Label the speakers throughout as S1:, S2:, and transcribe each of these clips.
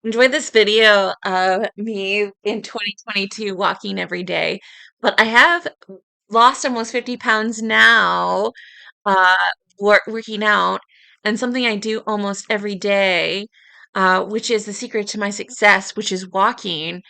S1: Enjoy this video of me in 2022 walking every day. But I have lost almost 50 pounds now, uh, working out, and something I do almost every day, which is the secret to my success, which is walking.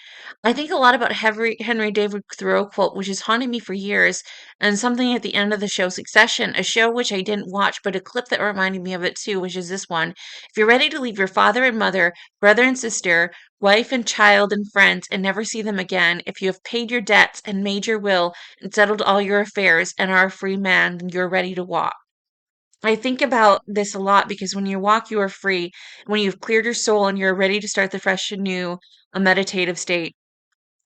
S1: I think a lot about Henry David Thoreau quote, which has haunted me for years, and something at the end of the show Succession, a show which I didn't watch, but a clip that reminded me of it too, which is this one. If you're ready to leave your father and mother, brother and sister, wife and child and friends, and never see them again, if you have paid your debts and made your will and settled all your affairs and are a free man, then you're ready to walk. I think about this a lot because when you walk, you are free. When you've cleared your soul and you're ready to start the fresh and new, a meditative state.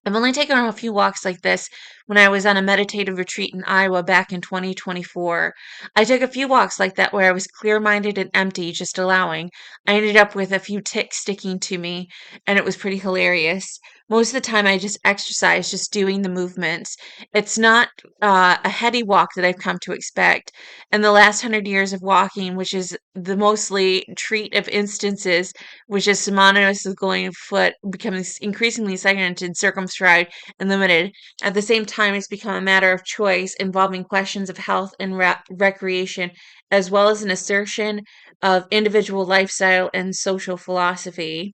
S1: I've only taken a few walks like this when I was on a meditative retreat in Iowa back in 2024. I took a few walks like that where I was clear minded and empty, just allowing. I ended up with a few ticks sticking to me, and it was pretty hilarious. Most of the time, I just exercise, just doing the movements. It's not a heady walk that I've come to expect. And the last 100 years of walking, which is the mostly treat of instances, which is synonymous with going foot, becoming increasingly segmented, circumscribed, and limited. At the same time, it's become a matter of choice involving questions of health and recreation, as well as an assertion of individual lifestyle and social philosophy.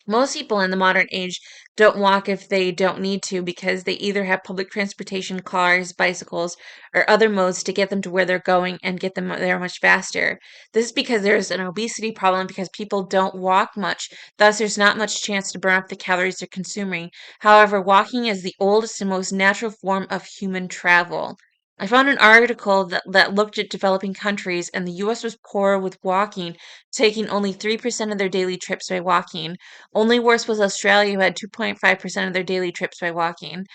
S1: Most people in the modern age don't walk if they don't need to because they either have public transportation, cars, bicycles, or other modes to get them to where they're going and get them there much faster. This is because there's an obesity problem because people don't walk much, thus, there's not much chance to burn up the calories they're consuming. However, walking is the oldest and most natural form of human travel. I found an article that looked at developing countries, and the US was poor with walking, taking only 3% of their daily trips by walking. Only worse was Australia, who had 2.5% of their daily trips by walking.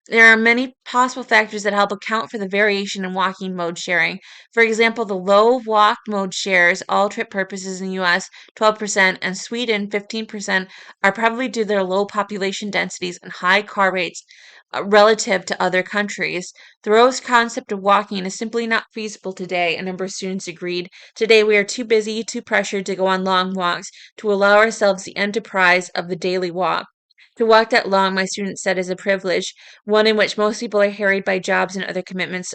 S1: There are many possible factors that help account for the variation in walking mode sharing. For example, the low walk mode shares all trip purposes in the US 12% and Sweden 15% are probably due to their low population densities and high car rates relative to other countries. Thoreau's concept of walking is simply not feasible today, a number of students agreed. Today we are too busy, too pressured to go on long walks, to allow ourselves the enterprise of the daily walk. To walk that long, my students said, is a privilege, one in which most people are harried by jobs and other commitments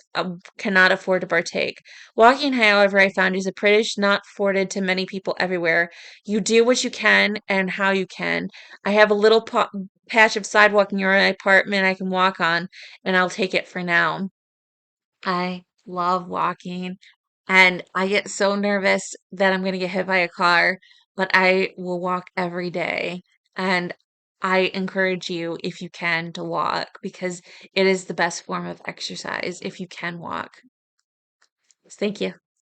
S1: cannot afford to partake. Walking, however, I found is a privilege not afforded to many people everywhere. You do what you can and how you can. I have a little patch of sidewalk near my apartment I can walk on, and I'll take it for now. I love walking, and I get so nervous that I'm going to get hit by a car, but I will walk every day. And I encourage you, if you can, to walk because it is the best form of exercise if you can walk. Thank you.